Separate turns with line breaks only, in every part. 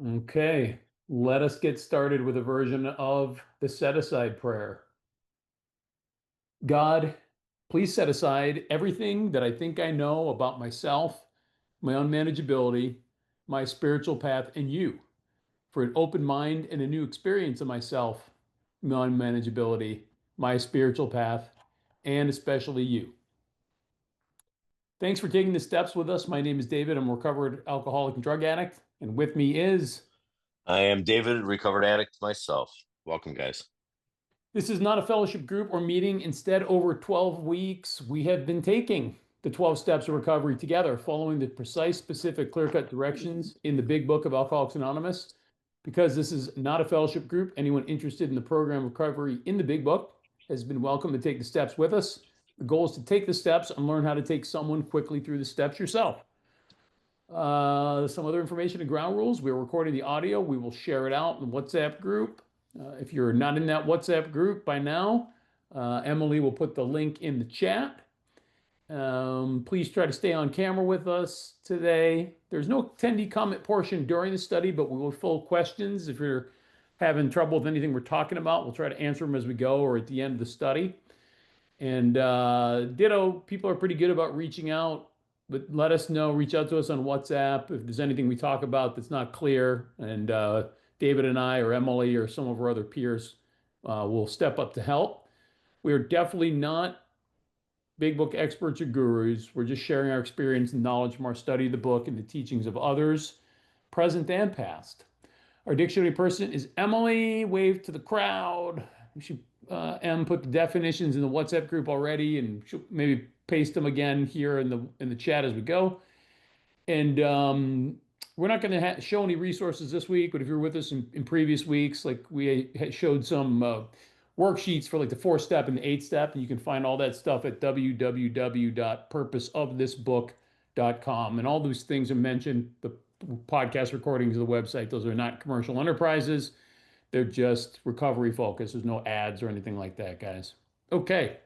Okay, let us get started with a version of the set aside prayer. God, please set aside everything that I think I know about myself, my unmanageability, my spiritual path, and you for an open mind and a new experience of myself, my unmanageability, my spiritual path, and especially you. Thanks for taking the steps with us. My name is David. I'm a recovered alcoholic and drug addict, and with me is
I am David, recovered addict myself. Welcome, guys.
this is not a fellowship group or meeting. Instead, over 12 weeks, we have been taking the 12 steps of recovery together, following the precise, specific, clear-cut directions in the big book of Alcoholics Anonymous. Because this is not a fellowship group, anyone interested in the program recovery in the big book has been welcome to take the steps with us. The goal is to take the steps and learn how to take someone quickly through the steps yourself. Some other information and ground rules. We're recording the audio. We will share it out in the WhatsApp group. If you're not in that WhatsApp group by now, Emily will put the link in the chat. Please try to stay on camera with us today. There's no attendee comment portion during the study, but we will fill questions. If you're having trouble with anything we're talking about, we'll try to answer them as we go or at the end of the study. And ditto, people are pretty good about reaching out, but let us know, reach out to us on WhatsApp if there's anything we talk about that's not clear. And David and I, or Emily, or some of our other peers will step up to help. We are definitely not big book experts or gurus. We're just sharing our experience and knowledge from our study of the book and the teachings of others, present and past. Our dictionary person is Emily. Wave to the crowd. M put the definitions in the WhatsApp group already, and she'll maybe paste them again here in the chat as we go. And we're not going to show any resources this week, but if you're with us in previous weeks, like we showed some worksheets for like the 4-step and the 8-step, and you can find all that stuff at www.purposeofthisbook.com. And all those things are mentioned. The podcast recordings of the website, those are not commercial enterprises. They're just recovery focused. There's no ads or anything like that, guys. Okay.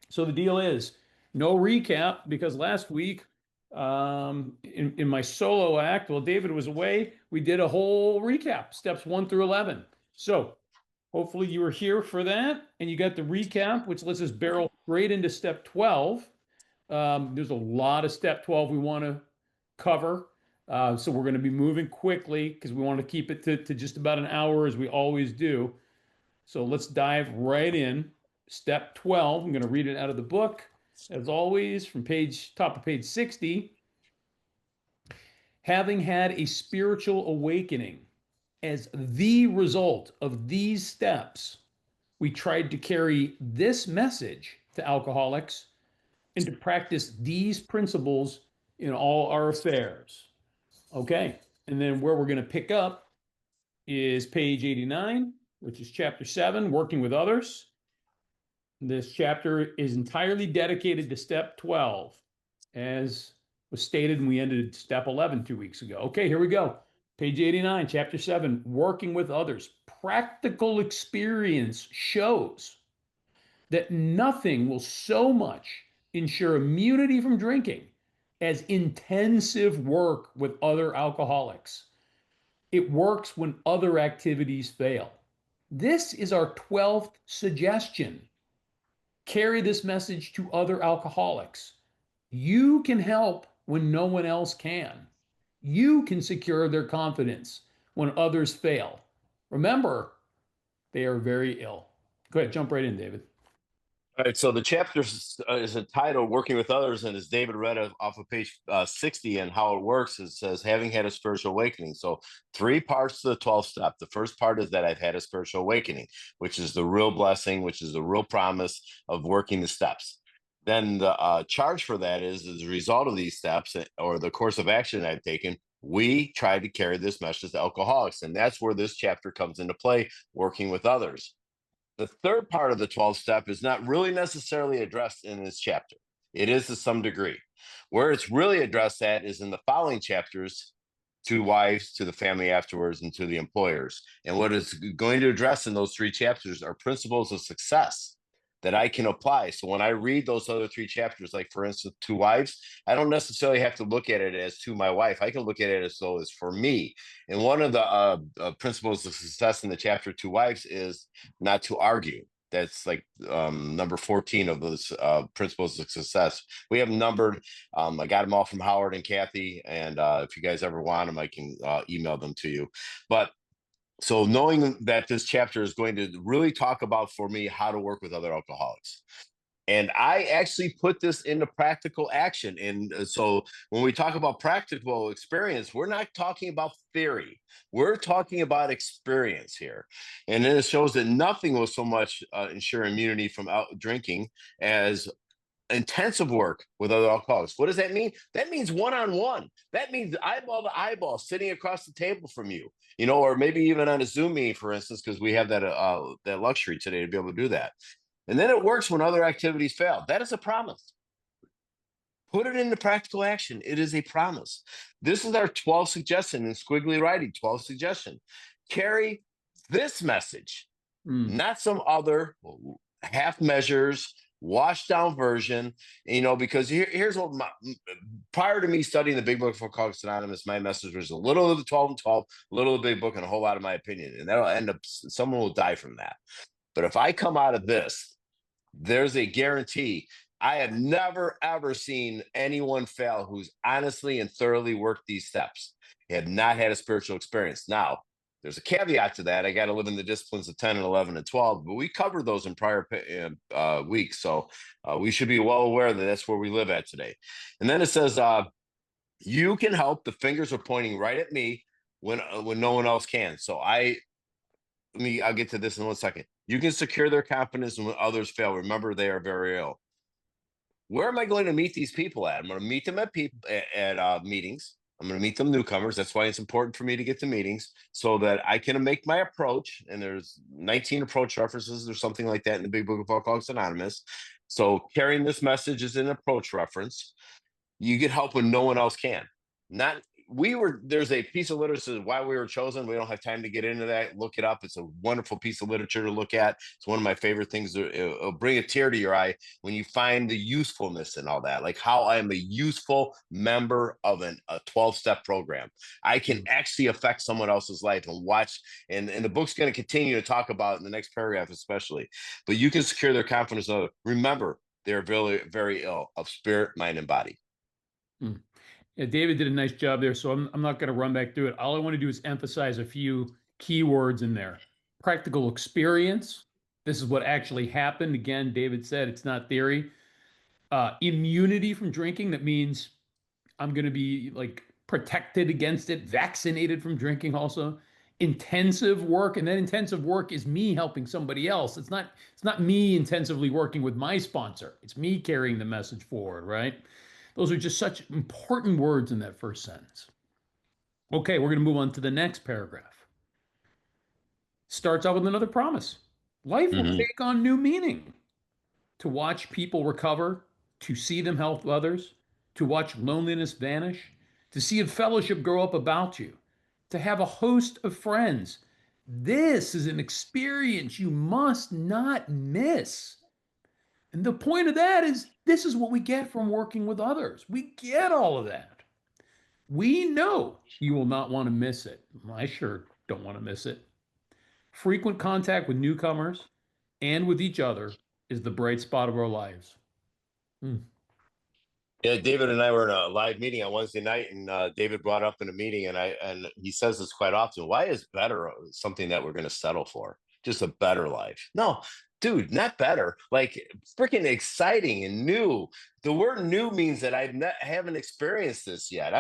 So the deal is no recap because last week, in my solo act, while David was away, we did a whole recap, steps 1 through 11. So hopefully you were here for that and you got the recap, which lets us barrel straight into step 12. There's a lot of step 12 we want to cover. So we're going to be moving quickly because we want to keep it to just about an hour as we always do. So let's dive right in. Step 12, I'm going to read it out of the book, as always, from top of page 60. Having had a spiritual awakening as the result of these steps, we tried to carry this message to alcoholics and to practice these principles in all our affairs. Okay. And then where we're going to pick up is page 89, which is chapter 7, working with others. This chapter is entirely dedicated to step 12, as was stated, and we ended step 11 2 weeks ago. Okay, here we go. Page 89, chapter 7, working with others. Practical experience shows that nothing will so much ensure immunity from drinking as intensive work with other alcoholics. It works when other activities fail. This is our 12th suggestion. Carry this message to other alcoholics. You can help when no one else can. You can secure their confidence when others fail. Remember, they are very ill. Go ahead, jump right in, David.
All right, so the chapter is entitled "Working with Others," and as David read off of page 60 and how it works, it says, "Having had a spiritual awakening." So, 3 parts to the 12th step. The first part is that I've had a spiritual awakening, which is the real blessing, which is the real promise of working the steps. Then the charge for that is, as a result of these steps or the course of action I've taken, we tried to carry this message to alcoholics, and that's where this chapter comes into play, working with others. The third part of the 12th step is not really necessarily addressed in this chapter. It is to some degree. Where it's really addressed at is in the following chapters, to wives, to the family afterwards, and to the employers. And what it's going to address in those 3 chapters are principles of success. that I can apply. So when I read those other 3 chapters, like for instance, Two Wives, I don't necessarily have to look at it as to my wife. I can look at it as though it's for me. And one of the principles of success in the chapter Two Wives is not to argue. That's like number 14 of those principles of success. We have them numbered. I got them all from Howard and Kathy. And if you guys ever want them, I can email them to you. But so knowing that this chapter is going to really talk about for me how to work with other alcoholics. And I actually put this into practical action. And so when we talk about practical experience, we're not talking about theory. We're talking about experience here. And then it shows that nothing will so much ensure immunity from out drinking as intensive work with other alcoholics. What does that mean? That means one-on-one. That means eyeball to eyeball, sitting across the table from you, or maybe even on a Zoom meeting, for instance, because we have that luxury today to be able to do that. And then it works when other activities fail. That is a promise. Put it into practical action. It is a promise. This is our 12 suggestion in squiggly writing, 12 suggestion. Carry this message, not some other half measures, washed down version, because here's what prior to me studying the Big Book of Alcoholics Anonymous, my message was a little of the 12 and 12, a little of the Big Book, and a whole lot of my opinion. And that'll end up, someone will die from that. But if I come out of this, there's a guarantee. I have never, ever seen anyone fail who's honestly and thoroughly worked these steps. They have not had a spiritual experience. Now, there's a caveat to that. I got to live in the disciplines of 10 and 11 and 12, but we covered those in prior weeks. So we should be well aware that that's where we live at today. And then it says, you can help. The fingers are pointing right at me when no one else can. So I'll get to this in 1 second. You can secure their confidence when others fail. Remember, they are very ill. Where am I going to meet these people at? I'm going to meet them at meetings. I'm going to meet them newcomers. That's why it's important for me to get to meetings so that I can make my approach. And there's 19 approach references or something like that in the Big Book of Alcoholics Anonymous. So carrying this message is an approach reference. You get help when no one else can. There's a piece of literature why we were chosen. We don't have time to get into that. Look it up. It's a wonderful piece of literature to look at. It's one of my favorite things. It'll bring a tear to your eye when you find the usefulness and all that, like how I am a useful member of a 12-step program. I can actually affect someone else's life and watch. And the book's going to continue to talk about in the next paragraph, especially. But you can secure their confidence. Remember, they're very, very ill of spirit, mind, and body.
Yeah, David did a nice job there, so I'm not going to run back through it. All I want to do is emphasize a few keywords in there. Practical experience. This is what actually happened. Again, David said it's not theory. Immunity from drinking. That means I'm going to be like protected against it, vaccinated from drinking also. Intensive work, and that intensive work is me helping somebody else. It's not me intensively working with my sponsor. It's me carrying the message forward, right? Those are just such important words in that first sentence. Okay, we're going to move on to the next paragraph. Starts out with another promise. Life will take on new meaning. To watch people recover, to see them help others, to watch loneliness vanish, to see a fellowship grow up about you, to have a host of friends. This is an experience you must not miss. And the point of that is, this is what we get from working with others. We get all of that. We know you will not want to miss it. I sure don't want to miss it. Frequent contact with newcomers and with each other is the bright spot of our lives.
Yeah, David and I were in a live meeting on Wednesday night, and David brought up in a meeting, and he says this quite often. Why is better something that we're going to settle for? Just a better life? No, dude, not better. Like freaking exciting and new. The word "new" means that I haven't experienced this yet.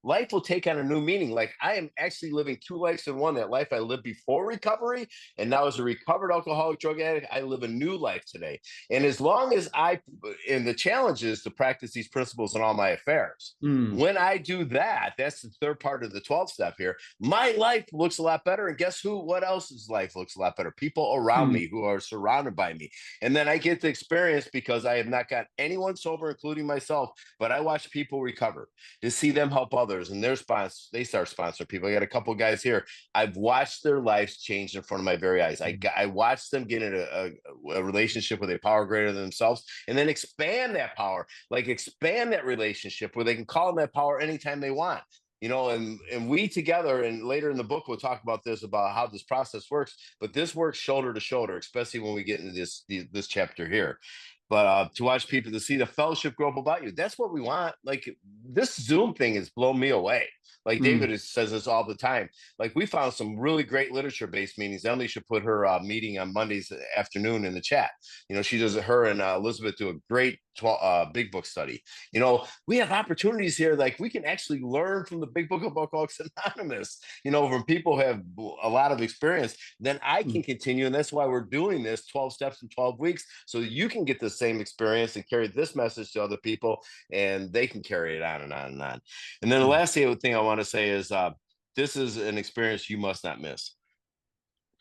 Life will take on a new meaning. Like I am actually living two lives in one. That life I lived before recovery, and now as a recovered alcoholic drug addict, I live a new life today. And as long as and the challenge is to practice these principles in all my affairs. When I do that, that's the third part of the 12 step here. My life looks a lot better. And guess what else's life looks a lot better? People around me who are surrounded by me. And then I get to experience, because I have not got anyone sober, including myself, but I watch people recover, to see them help others. others and their sponsors, they start sponsoring people. I got a couple guys here. I've watched their lives change in front of my very eyes. I watched them get in a relationship with a power greater than themselves and then expand that power, like expand that relationship where they can call on that power anytime they want. You know, and we together, and later in the book we'll talk about this, about how this process works, but this works shoulder to shoulder, especially when we get into this chapter here. But to watch people, to see the fellowship grow up about you, that's what we want. Like, this Zoom thing has blown me away. Like David says this all the time. Like, we found some really great literature-based meetings. Emily should put her meeting on Mondays afternoon in the chat. You know, she does it. Her and Elizabeth do a great big book study. You know, we have opportunities here. Like, we can actually learn from the big book of Alcoholics Anonymous. You know, from people who have a lot of experience. Then I can continue, and that's why we're doing this 12 steps in 12 weeks, so that you can get the same experience and carry this message to other people, and they can carry it on and on and on. And then the last thing I want to say is this is an experience you must not miss.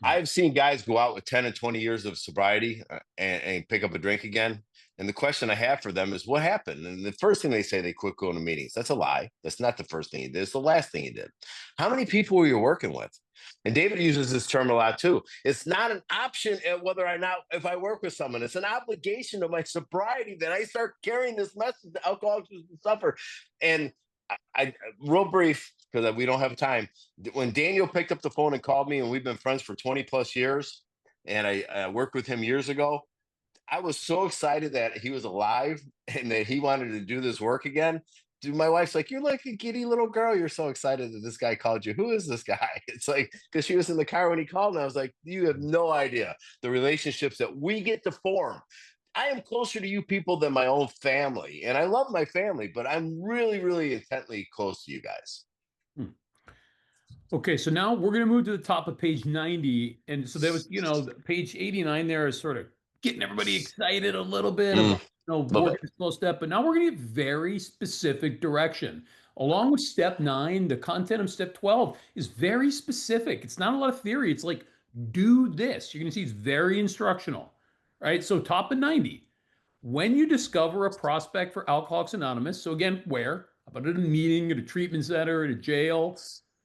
I've seen guys go out with 10 and 20 years of sobriety and pick up a drink again. And the question I have for them is, what happened? And the first thing they say, they quit going to meetings. That's a lie. That's not the first thing he did. It's the last thing he did. How many people were you working with? And David uses this term a lot too. It's not an option whether or not, if I work with someone, it's an obligation of my sobriety that I start carrying this message to alcoholics who suffer. And I real brief, because we don't have time. When Daniel picked up the phone and called me, and we've been friends for 20 plus years, and I worked with him years ago, I was so excited that he was alive and that he wanted to do this work again. Dude, my wife's like, "You're like a giddy little girl. You're so excited that this guy called you. Who is this guy?" It's like, because she was in the car when he called, and I was like, "You have no idea the relationships that we get to form." I am closer to you people than my own family, and I love my family, but I'm really, really intently close to you guys.
Okay, so now we're going to move to the top of page 90. And so that was, you know, page 89 there is sort of getting everybody excited a little bit about, you know, working a slow step. But now we're going to get very specific direction. Along with step 9, the content of step 12 is very specific. It's not a lot of theory. It's like, do this. You're going to see it's very instructional, right? So top of 90, when you discover a prospect for Alcoholics Anonymous, so again, where? How about at a meeting, at a treatment center, at a jail,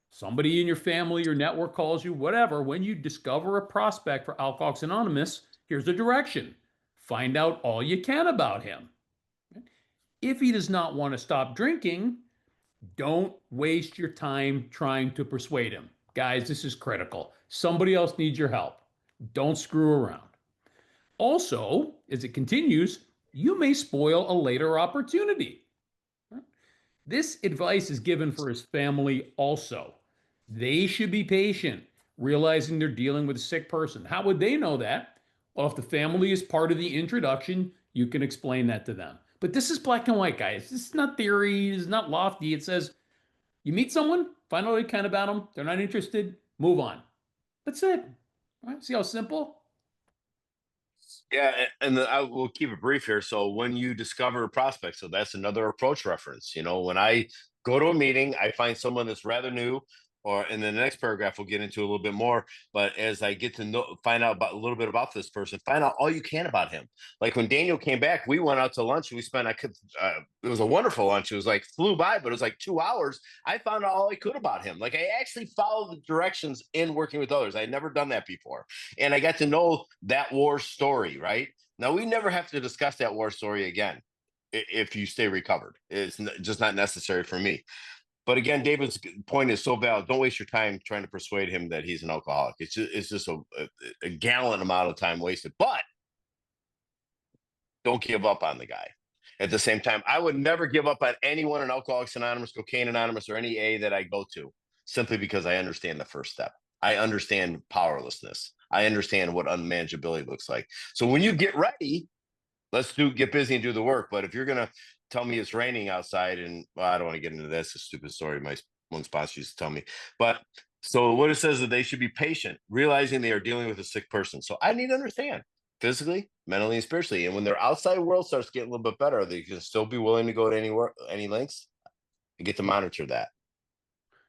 somebody in your family, your network calls you, whatever. When you discover a prospect for Alcoholics Anonymous, here's the direction. Find out all you can about him. If he does not want to stop drinking, don't waste your time trying to persuade him. Guys, this is critical. Somebody else needs your help. Don't screw around. Also, as it continues, you may spoil a later opportunity. This advice is given for his family also. They should be patient, realizing they're dealing with a sick person. How would they know that? Well, if the family is part of the introduction, you can explain that to them. But this is black and white, guys. This is not theory. It's not lofty. It says you meet someone, find out what you can about them. They're not interested. Move on. That's it. All right, see how simple?
Yeah, and I will keep it brief here. So when you discover a prospect, so that's another approach reference. You know, when I go to a meeting, I find someone that's rather new, or in the next paragraph we'll get into a little bit more. But as I get to know, find out about a little bit about this person, find out all you can about him. Like when Daniel came back, we went out to lunch. And we spent, it was a wonderful lunch. It was like flew by, but it was like 2 hours. I found out all I could about him. Like I actually followed the directions in working with others. I had never done that before, and I got to know that war story. Right now, we never have to discuss that war story again if you stay recovered. It's just not necessary for me. But again, David's point is so valid. Don't waste your time trying to persuade him that he's an alcoholic. It's just a gallant amount of time wasted. But don't give up on the guy. At the same time, I would never give up on anyone in Alcoholics Anonymous, Cocaine Anonymous, or any A that I go to, simply because I understand the first step. I understand powerlessness. I understand what unmanageability looks like. So when you get ready, let's get busy and do the work. But if you're gonna tell me it's raining outside, and well, I don't want to get into this. It's a stupid story my one sponsor used to tell me. But so what it says is that they should be patient, realizing they are dealing with a sick person. So I need to understand physically, mentally, and spiritually. And when their outside world starts getting a little bit better, they can still be willing to go to any lengths and get to monitor that.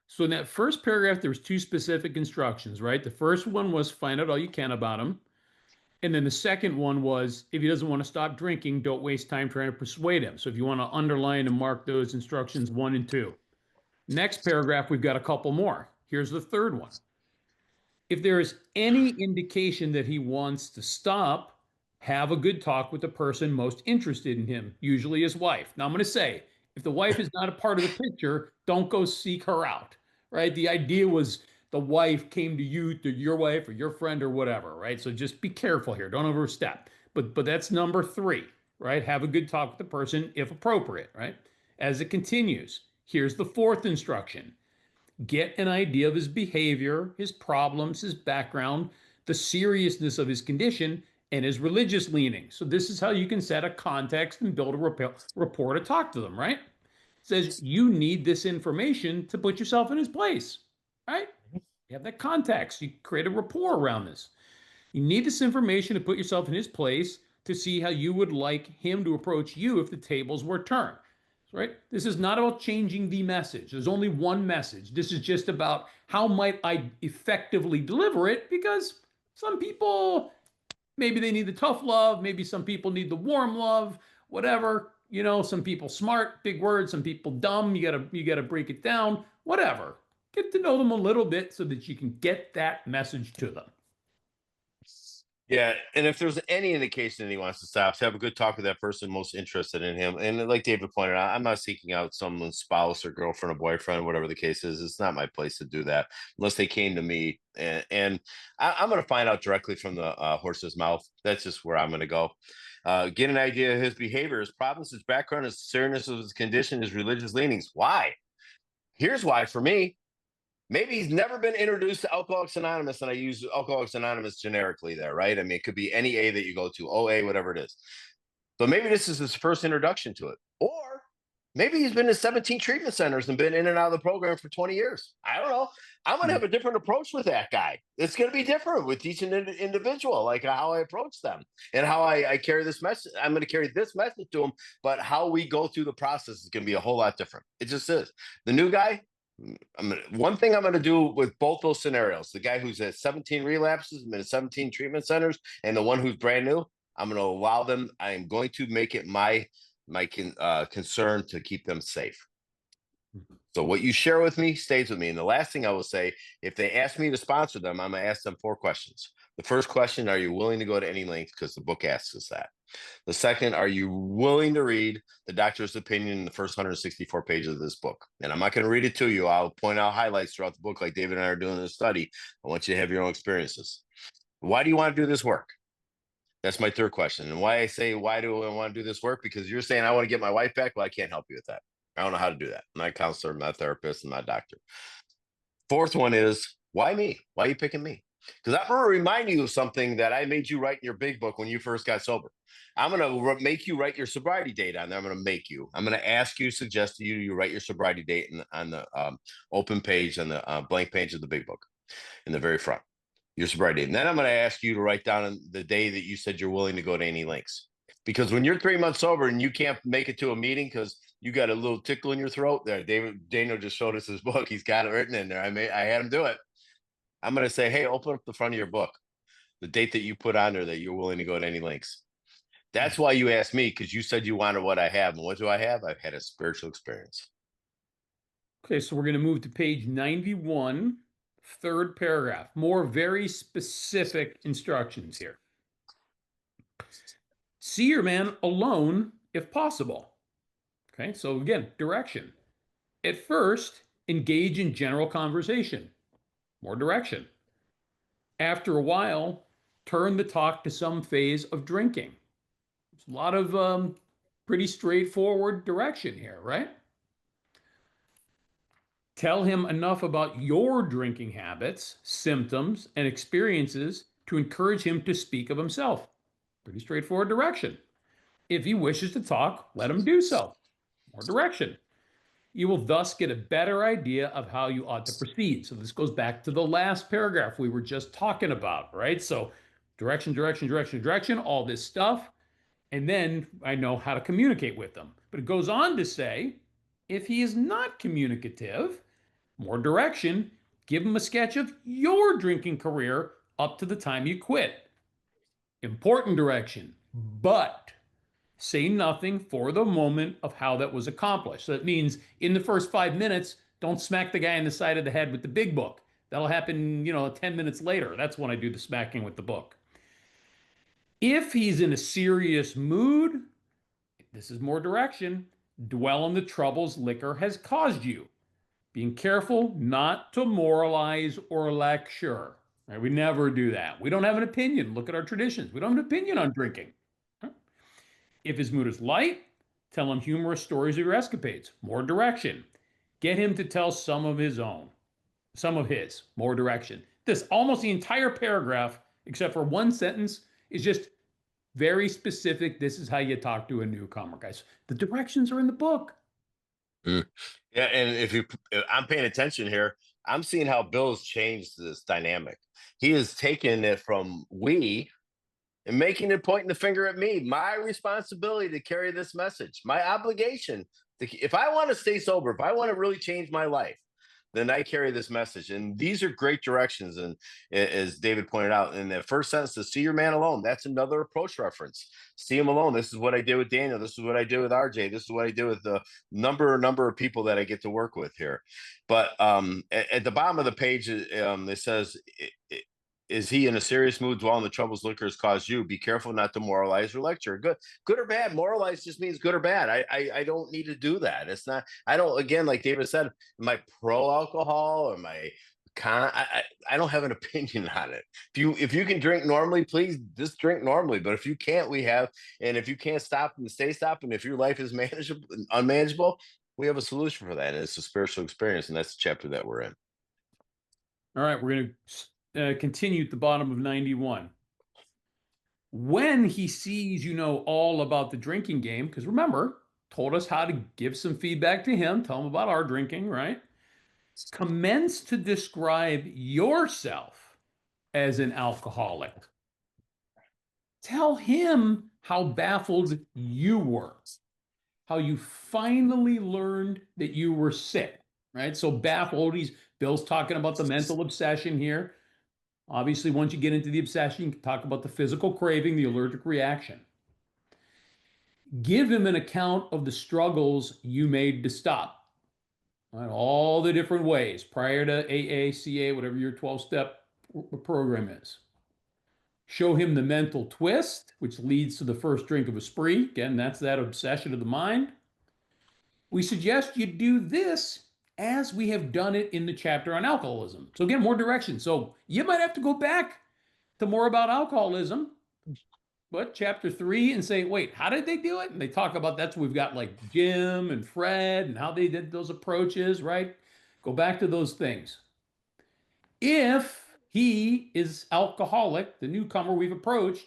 So in that first paragraph, there was 2 specific instructions, right? The first one was find out all you can about him. And then the second one was, if he doesn't want to stop drinking, don't waste time trying to persuade him. So if you want to underline and mark those instructions 1 and 2. Next paragraph, we've got a couple more. Here's the third one. If there is any indication that he wants to stop, have a good talk with the person most interested in him, usually his wife. Now, I'm going to say, if the wife is not a part of the picture, don't go seek her out, right? The idea was the wife came to you, to your wife or your friend or whatever, right? So just be careful here. Don't overstep. But that's number three, right? Have a good talk with the person if appropriate, right? As it continues, here's the fourth instruction. Get an idea of his behavior, his problems, his background, the seriousness of his condition, and his religious leaning. So this is how you can set a context and build a rapport to talk to them, right? It says you need this information to put yourself in his place, right? You have that context. You create a rapport around this. You need this information to put yourself in his place to see how you would like him to approach you if the tables were turned. Right? This is not about changing the message. There's only one message. This is just about how might I effectively deliver it, because some people, maybe they need the tough love, maybe some people need the warm love, whatever. You know, some people smart, big words, some people dumb. You gotta break it down, whatever. Get to know them a little bit so that you can get that message to them.
Yeah, and if there's any indication that he wants to stop, have a good talk with that person most interested in him. And like David pointed out, I'm not seeking out someone's spouse or girlfriend or boyfriend, whatever the case is. It's not my place to do that unless they came to me. And I'm going to find out directly from the horse's mouth. That's just where I'm going to go. Get an idea of his behavior, his problems, his background, his seriousness of his condition, his religious leanings. Why? Here's why for me. Maybe he's never been introduced to Alcoholics Anonymous, and I use Alcoholics Anonymous generically there, right? I mean, it could be any A that you go to, OA, whatever it is. So maybe this is his first introduction to it. Or maybe he's been in 17 treatment centers and been in and out of the program for 20 years. I don't know. I'm going to have a different approach with that guy. It's going to be different with each individual, like how I approach them and how I carry this message. I'm going to carry this message to them, but how we go through the process is going to be a whole lot different. It just is. The new guy, one thing I'm going to do with both those scenarios, the guy who's at 17 relapses, been at 17 treatment centers, and the one who's brand new, I'm going to allow them. I am going to make it my concern to keep them safe. So what you share with me stays with me. And the last thing I will say, if they ask me to sponsor them, I'm going to ask them 4 questions. The first question, are you willing to go to any length? Because the book asks us that. The second, are you willing to read the doctor's opinion in the first 164 pages of this book? And I'm not going to read it to you. I'll point out highlights throughout the book like David and I are doing in the study. I want you to have your own experiences. Why do you want to do this work? That's my third question. And why I say, why do I want to do this work? Because you're saying I want to get my wife back. Well, I can't help you with that. I don't know how to do that. I'm not a counselor, I'm not a therapist, I'm not a doctor. Fourth one is, why me? Why are you picking me? Because I'm going to remind you of something that I made you write in your big book when you first got sober. I'm going to make you write your sobriety date on there. I'm going to ask you, suggest to you, you write your sobriety date on the open page and the blank page of the big book in the very front, your sobriety date. And then I'm going to ask you to write down the day that you said you're willing to go to any lengths. Because when you're 3 months sober and you can't make it to a meeting because you got a little tickle in your throat there, Daniel just showed us his book. He's got it written in there. I had him do it. I'm going to say, hey, open up the front of your book, the date that you put on there that you're willing to go to any lengths. That's why you asked me, because you said you wanted what I have. And what do I have? I've had a spiritual experience.
Okay, so we're going to move to page 91, third paragraph. More very specific instructions here. See your man alone if possible. Okay, so again, direction. At first, engage in general conversation. More direction. After a while, turn the talk to some phase of drinking. There's a lot of pretty straightforward direction here, right? Tell him enough about your drinking habits, symptoms, and experiences to encourage him to speak of himself. Pretty straightforward direction. If he wishes to talk, let him do so. More direction. You will thus get a better idea of how you ought to proceed. So this goes back to the last paragraph we were just talking about, right? So direction, direction, direction, direction, all this stuff. And then I know how to communicate with them. But it goes on to say, if he is not communicative, more direction, give him a sketch of your drinking career up to the time you quit. Important direction, but say nothing for the moment of how that was accomplished. So that means in the first 5 minutes, Don't smack the guy in the side of the head with the big book. That'll happen, 10 minutes later. That's when I do the smacking with the book. If he's in a serious mood, this is more direction. Dwell on the troubles liquor has caused you. Being careful not to moralize or lecture. Right? We never do that. We don't have an opinion. Look at our traditions. We don't have an opinion on drinking. If his mood is light, tell him humorous stories of your escapades. More direction. Get him to tell some of his own. Some of his. More direction. This almost the entire paragraph, except for one sentence, is just very specific. This is how you talk to a newcomer, guys. The directions are in the book.
Mm. Yeah, and if I'm paying attention here, I'm seeing how Bill's changed this dynamic. He has taken it from we and making it pointing the finger at me. My responsibility to carry this message, my obligation. If I want to stay sober, if I want to really change my life, then I carry this message. And these are great directions. And as David pointed out in the first sentence, to see your man alone, that's another approach reference. See him alone. This is what I did with Daniel. This is what I did with RJ. This is what I did with the number of people that I get to work with here. But at the bottom of the page, it says, is he in a serious mood? Dwell on the troubles liquor has caused you. Be careful not to moralize or lecture. Good or bad. Moralize just means good or bad. I don't need to do that. It's not. I don't. Again, like David said, am I pro alcohol or am I con? I don't have an opinion on it. If you can drink normally, please just drink normally. But if you can't, and if you can't stop and stay stopping, if your life is unmanageable, we have a solution for that. And it's a spiritual experience, and that's the chapter that we're in.
All right, we're going to continue at the bottom of 91. When he sees you know all about the drinking game, because remember, told us how to give some feedback to him, tell him about our drinking, right? Commence to describe yourself as an alcoholic. Tell him how baffled you were, how you finally learned that you were sick, right? So baffled, Bill's talking about the mental obsession here. Obviously, once you get into the obsession, you can talk about the physical craving, the allergic reaction. Give him an account of the struggles you made to stop. Right? All the different ways prior to AA, CA, whatever your 12-step program is. Show him the mental twist, which leads to the first drink of a spree. Again, that's that obsession of the mind. We suggest you do this as we have done it in the chapter on alcoholism. So again, more direction. So you might have to go back to more about alcoholism, but chapter 3 and say, wait, how did they do it? And they talk about that's we've got like Jim and Fred and how they did those approaches, right? Go back to those things. If he is alcoholic, the newcomer we've approached,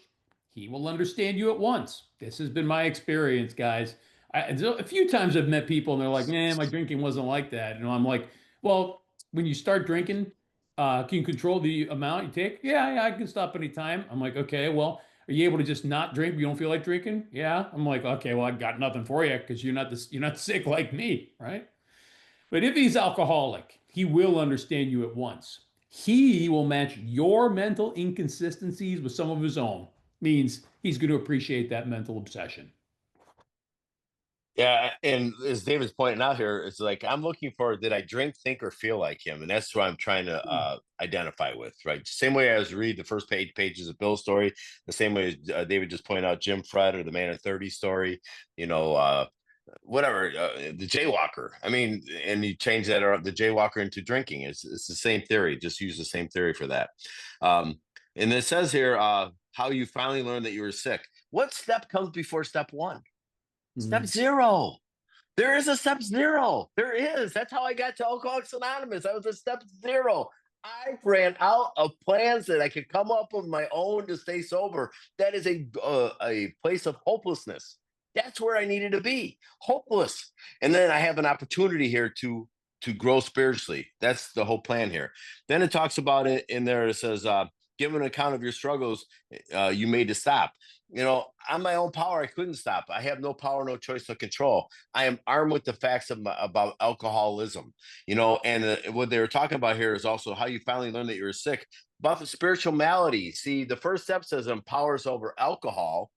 he will understand you at once. This has been my experience, guys. A few times I've met people and they're like, "Man, my drinking wasn't like that." And I'm like, "Well, when you start drinking, can you control the amount you take?" Yeah, I can stop anytime. I'm like, "Okay, well, are you able to just not drink? You don't feel like drinking?" Yeah. I'm like, "Okay, well, I got nothing for you because you're not sick like me, right?" But if he's alcoholic, he will understand you at once. He will match your mental inconsistencies with some of his own. Means he's going to appreciate that mental obsession.
Yeah, and as David's pointing out here, it's like I'm looking for, did I drink, think, or feel like him? And that's what I'm trying to identify with, right? Same way I was read the first pages of Bill's story, the same way David just pointed out Jim Fred or the Man of 30 story, whatever, the Jaywalker. I mean, and you change that or the Jaywalker into drinking. It's the same theory. Just use the same theory for that. And it says here how you finally learned that you were sick. What step comes before step 1? Step 0. There is a step 0. There is. That's how I got to Alcoholics Anonymous. I was a step 0. I ran out of plans that I could come up with my own to stay sober. That is a place of hopelessness. That's where I needed to be, hopeless. And then I have an opportunity here to grow spiritually. That's the whole plan here. Then it talks about it in there. It says, give an account of your struggles you made to stop. On my own power, I couldn't stop. I have no power, no choice, no control. I am armed with the facts about alcoholism, and what they were talking about here is also how you finally learned that you were sick, about the spiritual malady. See, the first step says empowers over alcohol.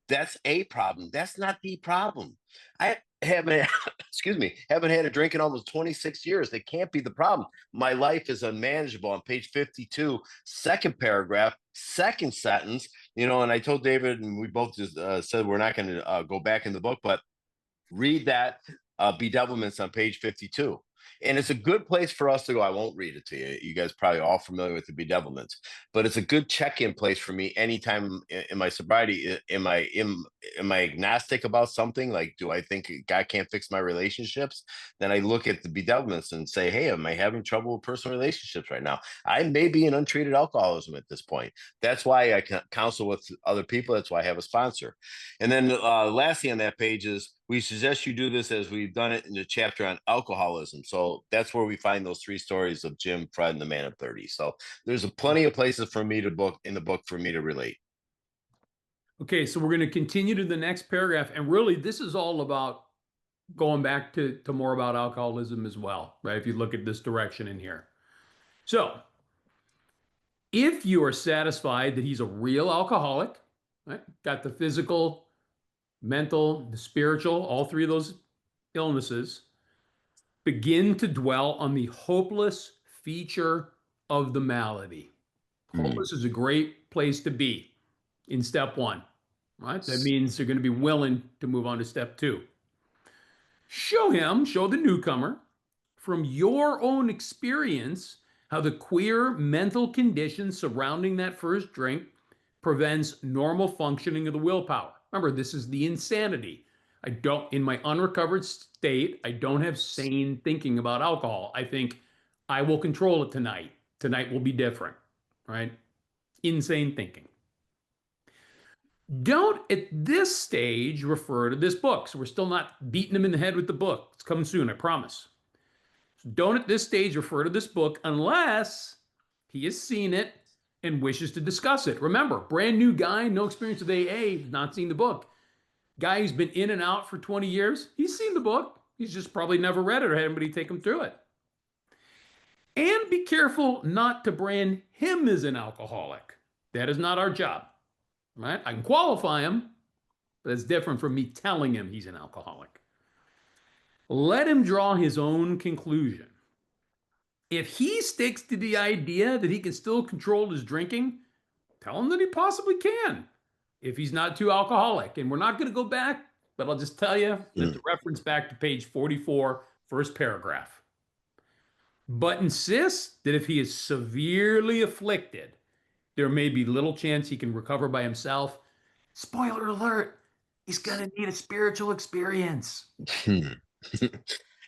That's a problem. That's not the problem. I haven't, excuse me, haven't had a drink in almost 26 years. That can't be the problem. My life is unmanageable. On page 52, second paragraph, second sentence, and I told David, and we both just said we're not going to go back in the book, but read that bedevilments on page 52. And it's a good place for us to go. I won't read it to you. You guys probably all familiar with the bedevilments, but it's a good check-in place for me anytime in my sobriety. Am I agnostic about something? Like, do I think God can't fix my relationships? Then I look at the bedevilments and say, hey, am I having trouble with personal relationships right now? I may be in untreated alcoholism at this point. That's why I can counsel with other people. That's why I have a sponsor. And then lastly on that page is, we suggest you do this as we've done it in the chapter on alcoholism. So that's where we find those 3 stories of Jim, Fred, and the man of 30. So there's plenty of places for me to book in the book for me to relate.
Okay, so we're going to continue to the next paragraph. And really, this is all about going back to more about alcoholism as well, right? If you look at this direction in here. So if you are satisfied that he's a real alcoholic, right? Got the physical, mental, the spiritual, all 3 of those illnesses, begin to dwell on the hopeless feature of the malady. Hopeless is a great place to be in step 1, right? That means they're going to be willing to move on to step 2. Show the newcomer, from your own experience, how the queer mental condition surrounding that first drink prevents normal functioning of the willpower. Remember, this is the insanity. In my unrecovered state, I don't have sane thinking about alcohol. I think I will control it tonight. Tonight will be different, right? Insane thinking. Don't at this stage refer to this book. So we're still not beating him in the head with the book. It's coming soon, I promise. So don't at this stage refer to this book unless he has seen it and wishes to discuss it. Remember, brand new guy, no experience with AA, not seen the book. Guy who's been in and out for 20 years, he's seen the book. He's just probably never read it or had anybody take him through it. And be careful not to brand him as an alcoholic. That is not our job, right? I can qualify him, but it's different from me telling him he's an alcoholic. Let him draw his own conclusion. If he sticks to the idea that he can still control his drinking, tell him that he possibly can, if he's not too alcoholic. And we're not going to go back, but I'll just tell you that the reference back to page 44, first paragraph. But insist that if he is severely afflicted, there may be little chance he can recover by himself. Spoiler alert, he's going to need a spiritual experience.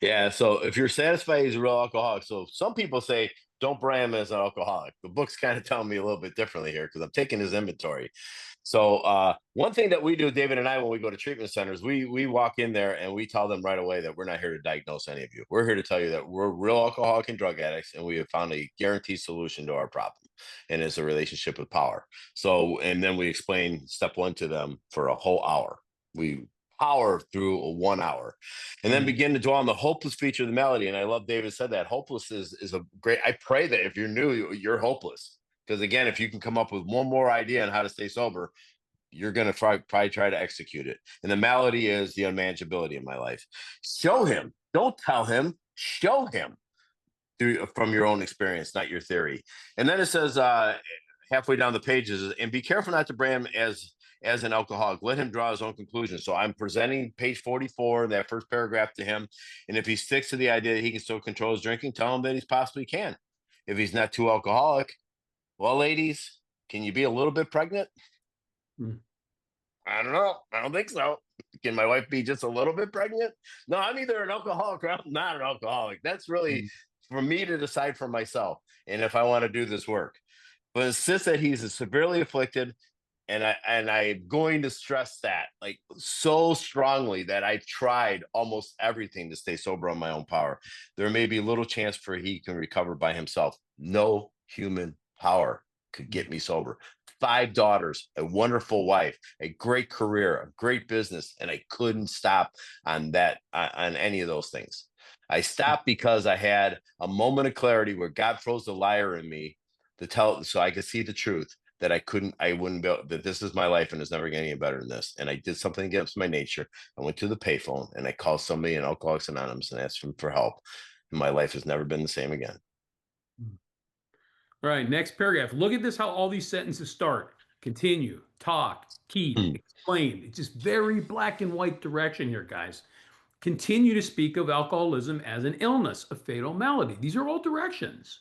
Yeah, so if you're satisfied he's a real alcoholic, so some people say don't brand him as an alcoholic. The book's kind of telling me a little bit differently here because I'm taking his inventory. So one thing that we do, David and I, when we go to treatment centers, we walk in there and we tell them right away that we're not here to diagnose any of you. We're here to tell you that we're real alcoholic and drug addicts, and we have found a guaranteed solution to our problem, and it's a relationship with power. So, and then we explain step 1 to them for a whole hour. We power through a 1 hour, and then begin to dwell on the hopeless feature of the malady. And I love David said that hopeless is a great. I pray that if you're new, you're hopeless, because again, if you can come up with one more idea on how to stay sober, you're going to probably try to execute it. And the malady is the unmanageability in my life. Show him, don't tell him, show him from your own experience, not your theory. And then it says halfway down the pages, and be careful not to brand him as an alcoholic. Let him draw his own conclusions. So I'm presenting page 44, that first paragraph, to him. And if he sticks to the idea that he can still control his drinking, tell him that he possibly can. If he's not too alcoholic, well, ladies, can you be a little bit pregnant? I don't know. I don't think so. Can my wife be just a little bit pregnant? No, I'm either an alcoholic or I'm not an alcoholic. That's really for me to decide for myself, and if I want to do this work. But insist that he's severely afflicted, and I'm going to stress that like so strongly that I tried almost everything to stay sober on my own power. There may be little chance for he can recover by himself. No human power could get me sober. 5 daughters, a wonderful wife, a great career, a great business, and I couldn't stop on any of those things. I stopped because I had a moment of clarity where God froze the liar in me so I could see the truth. that I wouldn't be able, that this is my life and it's never getting any better than this. And I did something against my nature. I went to the payphone and I called somebody in Alcoholics Anonymous and asked them for help. And my life has never been the same again.
All right, next paragraph. Look at this, how all these sentences start. Continue, talk, keep, explain. It's just very black and white direction here, guys. Continue to speak of alcoholism as an illness, a fatal malady. These are all directions.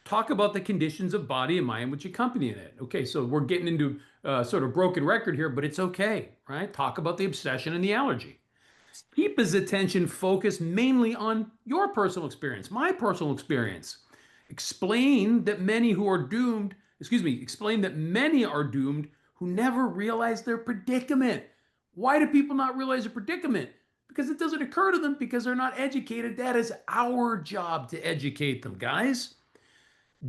Talk about the conditions of body and mind which accompany it. Okay, so we're getting into sort of broken record here, but it's okay, right? Talk about the obsession and the allergy. Keep his attention focused mainly on your personal experience, my personal experience. Explain that many are doomed who never realize their predicament. Why do people not realize their predicament? Because it doesn't occur to them because they're not educated. That is our job to educate them, guys.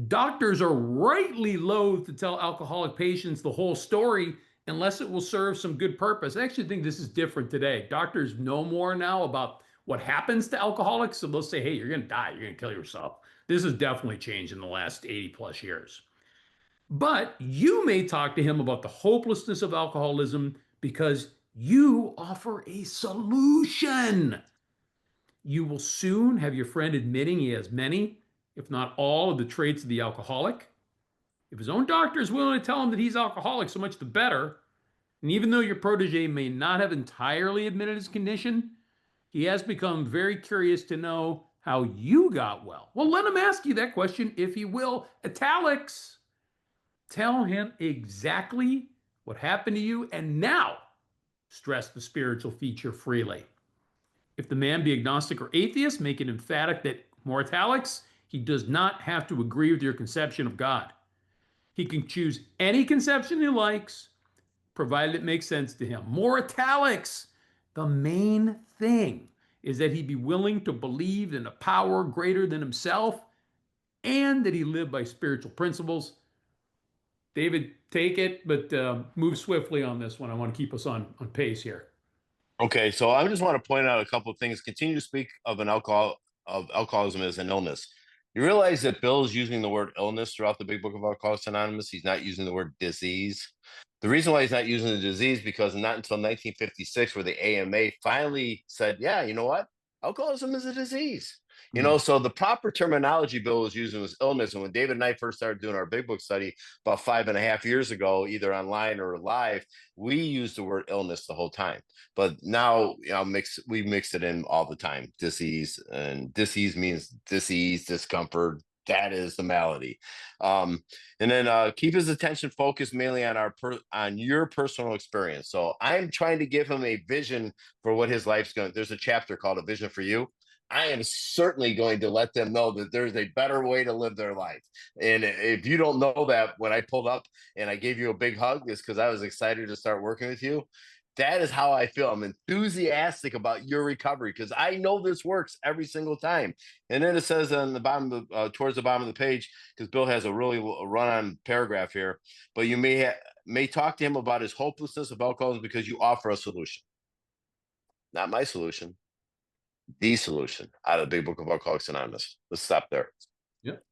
Doctors are rightly loath to tell alcoholic patients the whole story unless it will serve some good purpose. I actually think this is different today. Doctors know more now about what happens to alcoholics, so they'll say, hey, you're going to die, you're going to kill yourself. This has definitely changed in the last 80 plus years. But you may talk to him about the hopelessness of alcoholism because you offer a solution. You will soon have your friend admitting he has many, if not all, of the traits of the alcoholic. If his own doctor is willing to tell him that he's alcoholic, so much the better. And even though your protege may not have entirely admitted his condition, he has become very curious to know how you got well. Well, let him ask you that question if he will. Italics. Tell him exactly what happened to you and now stress the spiritual feature freely. If the man be agnostic or atheist, make it emphatic that, more italics, he does not have to agree with your conception of God. He can choose any conception he likes, provided it makes sense to him. More italics. The main thing is that he be willing to believe in a power greater than himself and that he live by spiritual principles. David, take it, but move swiftly on this one. I want to keep us on pace here.
Okay, so I just want to point out a couple of things. Continue to speak of alcoholism as an illness. You realize that Bill is using the word illness throughout the Big Book of Alcoholics Anonymous. He's not using the word disease. The reason why he's not using the disease because not until 1956, where the AMA finally said, "Yeah, you know what? Alcoholism is a disease." You know, so the proper terminology Bill was using was illness. And when David and I first started doing our Big Book study about 5.5 years ago, either online or live, we used the word illness the whole time. But now, you know, we mix it in all the time. Disease, and disease means disease, discomfort. That is the malady. And then keep his attention focused mainly on on your personal experience. So I'm trying to give him a vision for what his life's going to. There's a chapter called A Vision for You. I am certainly going to let them know that there's a better way to live their life. And if you don't know that, when I pulled up and I gave you a big hug, it's because I was excited to start working with you. That is how I feel. I'm enthusiastic about your recovery because I know this works every single time. And then it says on the bottom, towards the bottom of the page, because Bill has a really run-on paragraph here, but you may talk to him about his hopelessness of alcoholism because you offer a solution. Not my solution. The solution out of the Big Book of Alcoholics Anonymous. Let's stop there.
Yep.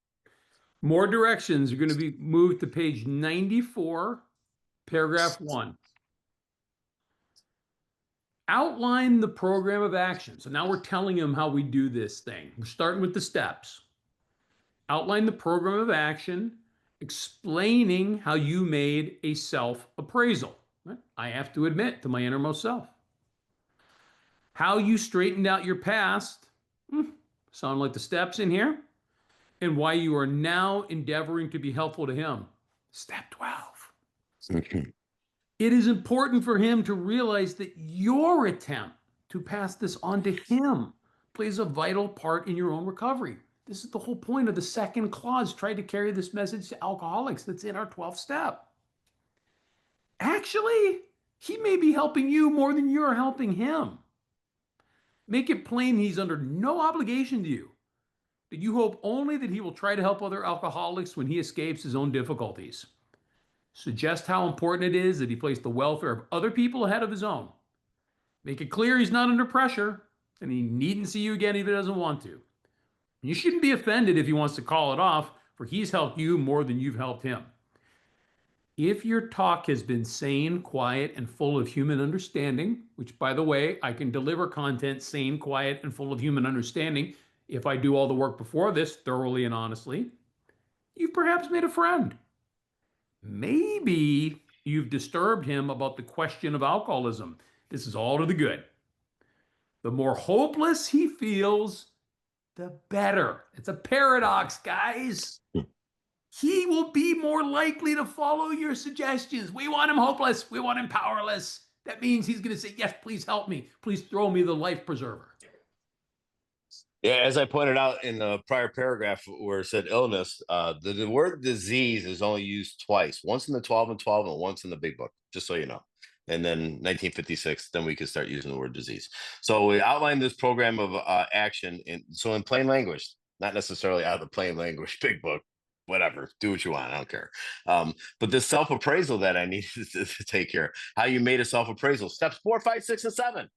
More directions are going to be moved to page 94, paragraph 1. Outline the program of action. So now we're telling him how we do this thing. We're starting with the steps. Outline the program of action, explaining how you made a self-appraisal. Right? I have to admit to my innermost self. How you straightened out your past, sound like the steps in here, and why you are now endeavoring to be helpful to him. Step 12. It is important for him to realize that your attempt to pass this on to him plays a vital part in your own recovery. This is the whole point of the second clause. Try to carry this message to alcoholics that's in our 12th step. Actually, he may be helping you more than you're helping him. Make it plain he's under no obligation to you, that you hope only that he will try to help other alcoholics when he escapes his own difficulties. Suggest how important it is that he place the welfare of other people ahead of his own. Make it clear he's not under pressure, and he needn't see you again if he doesn't want to. You shouldn't be offended if he wants to call it off, for he's helped you more than you've helped him. If your talk has been sane, quiet, and full of human understanding, which, by the way, I can deliver content sane, quiet, and full of human understanding if I do all the work before this thoroughly and honestly, you've perhaps made a friend. Maybe you've disturbed him about the question of alcoholism. This is all to the good. The more hopeless he feels, the better. It's a paradox, guys. He will be more likely to follow your suggestions. We want him hopeless. We want him powerless. That means he's going to say, yes, please help me. Please throw me the life preserver.
Yeah, as I pointed out in the prior paragraph where it said illness, the word disease is only used twice, once in the 12 and 12 and once in the big book, just so you know. And then 1956, then we could start using the word disease. So we outlined this program of action. So in plain language, not necessarily out of the plain language big book, whatever, do what you want. I don't care. But this self-appraisal that I needed to take care, how you made a self-appraisal, steps 4, 5, 6, and 7,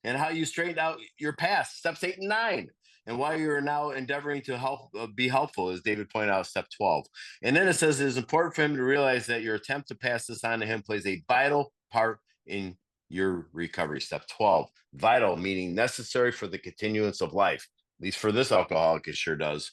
and how you straightened out your past, steps 8 and 9, and why you're now endeavoring to help be helpful, as David pointed out, step 12. And then it says it is important for him to realize that your attempt to pass this on to him plays a vital part in your recovery. Step 12, vital meaning necessary for the continuance of life. At least for this alcoholic, it sure does.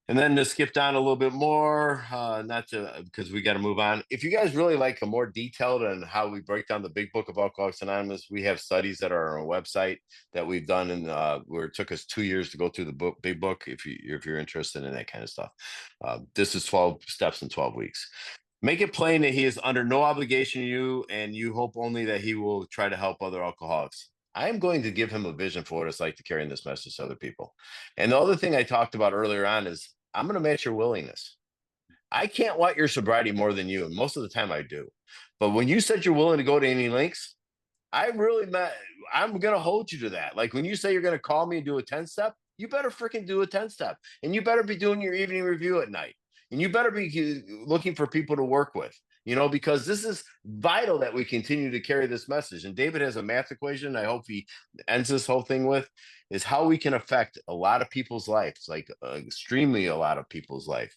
And then to skip down a little bit more, not to because we got to move on. If you guys really like a more detailed on how we break down the big book of Alcoholics Anonymous, we have studies that are on our website that we've done, and where it took us 2 years to go through the book, big book. If you're interested in that kind of stuff, this is 12 steps in 12 weeks. Make it plain that he is under no obligation to you, and you hope only that he will try to help other alcoholics. I am going to give him a vision for what it's like to carry this message to other people. And the other thing I talked about earlier on is I'm going to match your willingness. I can't want your sobriety more than you, and most of the time I do. But when you said you're willing to go to any lengths, I'm going to hold you to that. Like when you say you're going to call me and do a 10-step, you better freaking do a 10-step. And you better be doing your evening review at night. And you better be looking for people to work with, because this is vital that we continue to carry this message. And David has a math equation I hope he ends this whole thing with, is how we can affect a lot of people's lives, like extremely a lot of people's life.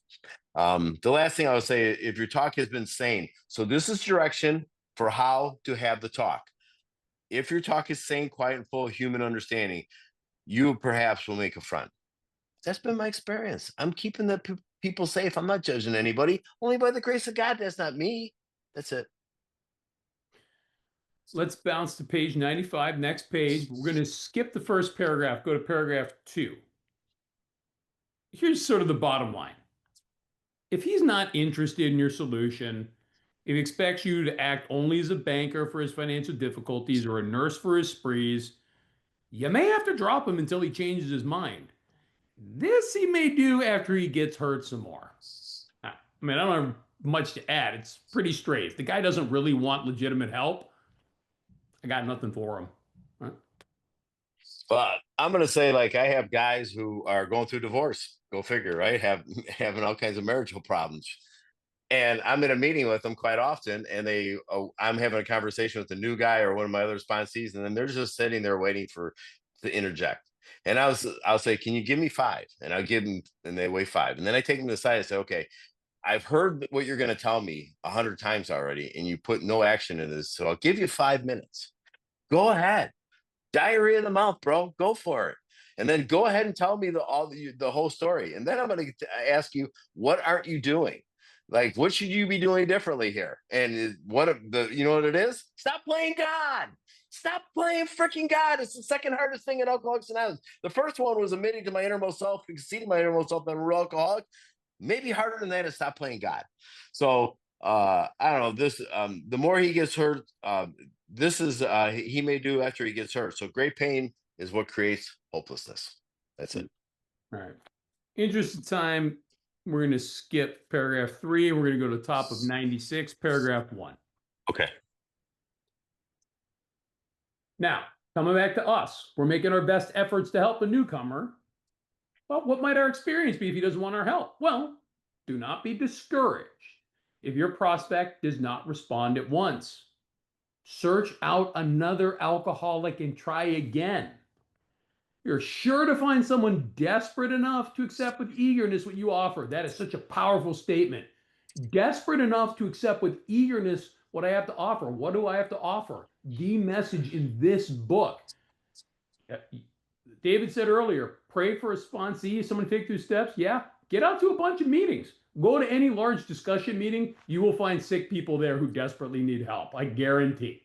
The last thing I would say, if your talk has been sane, so this is direction for how to have the talk. If your talk is sane, quiet, and full of human understanding, you perhaps will make a friend. That's been my experience. I'm keeping the people safe. I'm not judging anybody. Only by the grace of God. That's not me. That's it.
Let's bounce to page 95, next page. We're going to skip the first paragraph, go to paragraph 2. Here's sort of the bottom line. If he's not interested in your solution, if he expects you to act only as a banker for his financial difficulties or a nurse for his sprees, you may have to drop him until he changes his mind. This he may do after he gets hurt some more. I mean, I don't have much to add. It's pretty straight. If the guy doesn't really want legitimate help, I got nothing for him. Right?
But I'm gonna say, like, I have guys who are going through divorce. Go figure, right? Having all kinds of marital problems. And I'm in a meeting with them quite often, and I'm having a conversation with a new guy or one of my other sponsees, and then they're just sitting there waiting to interject. And I'll say, "Can you give me 5?" And I'll give them, and they weigh 5, and then I take them to the side and say, "Okay, I've heard what you're going to tell me 100 times already, and you put no action in this. So I'll give you 5 minutes. Go ahead, diarrhea in the mouth, bro. Go for it." And then go ahead and tell me the whole story. And then I'm going to ask you, what aren't you doing? Like, what should you be doing differently here? And you know what it is? Stop playing God. Stop playing freaking God. It's the second hardest thing in Alcoholics Anonymous. The first one was admitting to my innermost self, conceding my innermost self that I'm a real alcoholic. Maybe harder than that is stop playing God. So I don't know. This the more he gets hurt, this is he may do after he gets hurt. So great pain is what creates hopelessness. That's it.
All right. Interest of time, we're going to skip paragraph 3 and we're going to go to the top of 96, paragraph 1.
Okay.
Now, coming back to us, we're making our best efforts to help a newcomer. Well, what might our experience be if he doesn't want our help? Well, do not be discouraged if your prospect does not respond at once. Search out another alcoholic and try again. You're sure to find someone desperate enough to accept with eagerness what you offer. That is such a powerful statement. desperate enough to accept with eagerness what I have to offer. What do I have to offer? The message in this book. David said earlier, pray for a sponsee, someone take through steps. Yeah, get out to a bunch of meetings. Go to any large discussion meeting. You will find sick people there who desperately need help. I guarantee.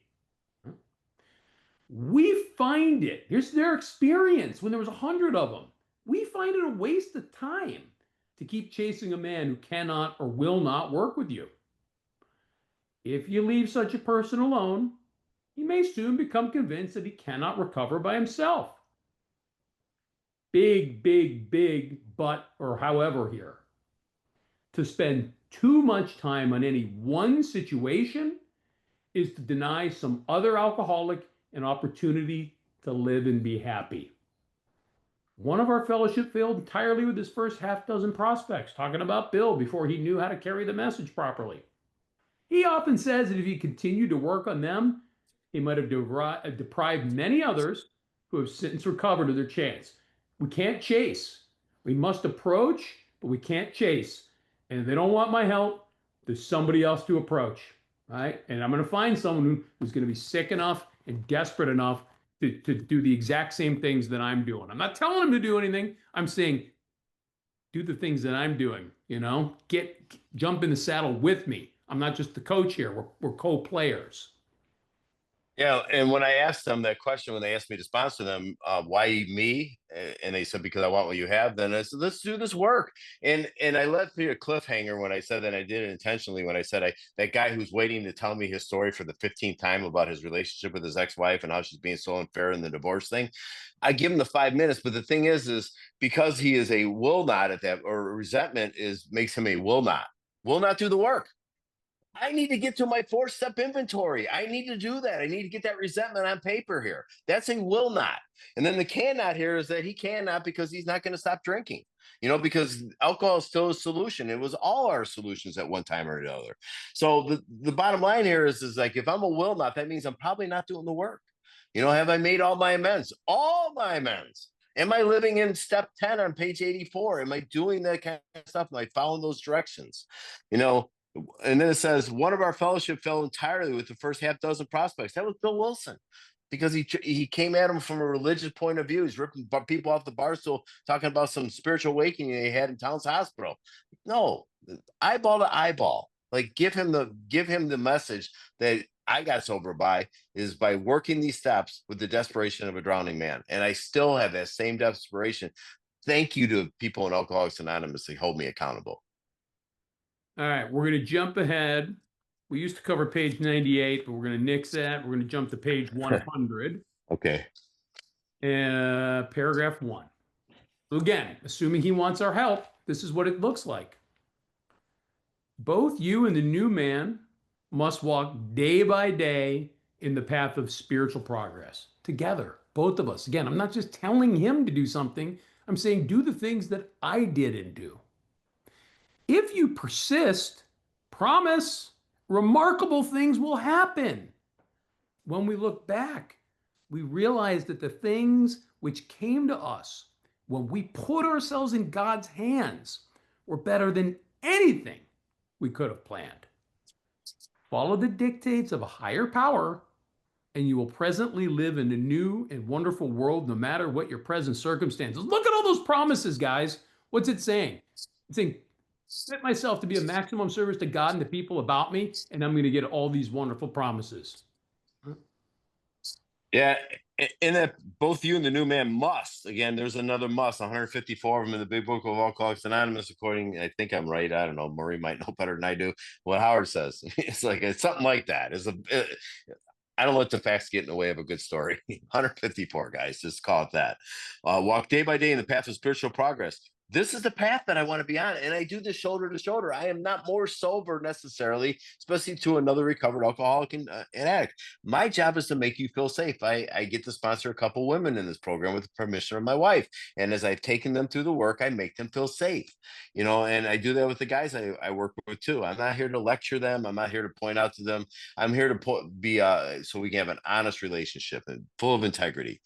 We find it. Here's their experience when there was 100 of them. We find it a waste of time to keep chasing a man who cannot or will not work with you. If you leave such a person alone, he may soon become convinced that he cannot recover by himself. Big, big, big but or however here. To spend too much time on any one situation is to deny some other alcoholic an opportunity to live and be happy. One of our fellowship failed entirely with his first half dozen prospects, talking about Bill before he knew how to carry the message properly. He often says that if he continued to work on them, he might have deprived many others who have since recovered of their chance. We can't chase. We must approach, but we can't chase. And if they don't want my help, there's somebody else to approach, right? And I'm going to find someone who's going to be sick enough and desperate enough to do the exact same things that I'm doing. I'm not telling them to do anything. I'm saying, do the things that I'm doing, jump in the saddle with me. I'm not just the coach here. We're co-players.
Yeah, and when I asked them that question, when they asked me to sponsor them, why me? And they said, because I want what you have. Then I said, let's do this work. And I left me a cliffhanger when I said that. I did it intentionally when I said that guy who's waiting to tell me his story for the 15th time about his relationship with his ex-wife and how she's being so unfair in the divorce thing. I give him the 5 minutes, but the thing is because he is a will not at that, or resentment makes him a will not do the work. I need to get to my 4-step inventory. I need to do that. I need to get that resentment on paper here. That's a will not. And then the cannot here is that he cannot because he's not going to stop drinking, because alcohol is still a solution. It was all our solutions at one time or another. So the bottom line here is like, if I'm a will not, that means I'm probably not doing the work. Have I made all my amends? All my amends. Am I living in step 10 on page 84? Am I doing that kind of stuff? Am I following those directions? And then it says, one of our fellowship fell entirely with the first half dozen prospects. That was Bill Wilson, because he came at him from a religious point of view. He's ripping people off the bar stool, talking about some spiritual awakening they had in Towns Hospital. No, eyeball to eyeball. Like, give him the message that I got sober by is by working these steps with the desperation of a drowning man. And I still have that same desperation. Thank you to people in Alcoholics Anonymous that hold me accountable.
All right, we're going to jump ahead. We used to cover page 98, but we're going to nix that. We're going to jump to page 100.
Okay.
Paragraph 1. So again, assuming he wants our help, this is what it looks like. Both you and the new man must walk day by day in the path of spiritual progress together, both of us. Again, I'm not just telling him to do something. I'm saying do the things that I didn't do. If you persist, promise, remarkable things will happen. When we look back, we realize that the things which came to us when we put ourselves in God's hands were better than anything we could have planned. Follow the dictates of a higher power, and you will presently live in a new and wonderful world, no matter what your present circumstances. Look at all those promises, guys. What's it saying? It's saying, set myself to be a maximum service to God and the people about me, and I'm going to get all these wonderful promises.
Yeah, and that both you and the new man must. Again, there's another must. 154 of them in the Big Book of Alcoholics Anonymous, according. I think I'm right. I don't know. Marie might know better than I do. What Howard says. It's something like that. I don't let the facts get in the way of a good story. 154 guys, just call it that. Walk day by day in the path of spiritual progress. This is the path that I want to be on. And I do this shoulder to shoulder. I am not more sober necessarily, especially to another recovered alcoholic and addict. My job is to make you feel safe. I get to sponsor a couple women in this program with the permission of my wife. And as I've taken them through the work, I make them feel safe, and I do that with the guys I work with too. I'm not here to lecture them. I'm not here to point out to them. I'm here to be so we can have an honest relationship and full of integrity.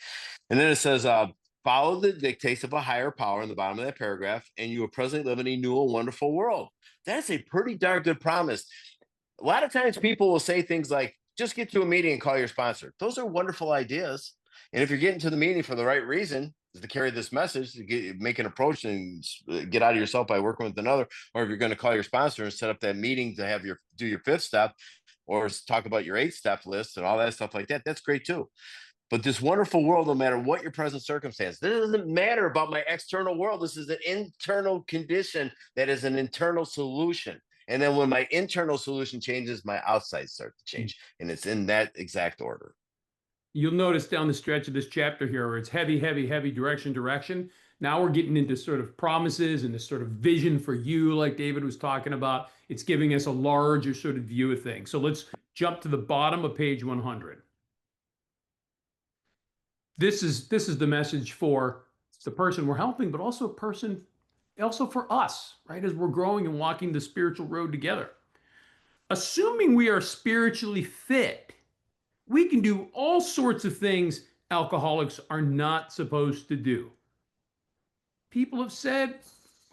And then it says, follow the dictates of a higher power in the bottom of that paragraph, and you will presently live in a new and wonderful world. That's a pretty darn good promise. A lot of times people will say things like, just get to a meeting and call your sponsor. Those are wonderful ideas. And if you're getting to the meeting for the right reason, is to carry this message, to make an approach and get out of yourself by working with another, or if you're going to call your sponsor and set up that meeting to have do your 5th step, or talk about your 8-step list and all that stuff like that, that's great too. But this wonderful world, no matter what your present circumstance, this doesn't matter about my external world. This is an internal condition that is an internal solution. And then when my internal solution changes, my outside starts to change. And it's in that exact order.
You'll notice down the stretch of this chapter here where it's heavy, heavy, heavy direction. Now we're getting into sort of promises and this sort of vision for you, like David was talking about. It's giving us a larger sort of view of things. So let's jump to the bottom of page 100. This is the message for the person we're helping, but also for us, right? As we're growing and walking the spiritual road together. Assuming we are spiritually fit, we can do all sorts of things alcoholics are not supposed to do. People have said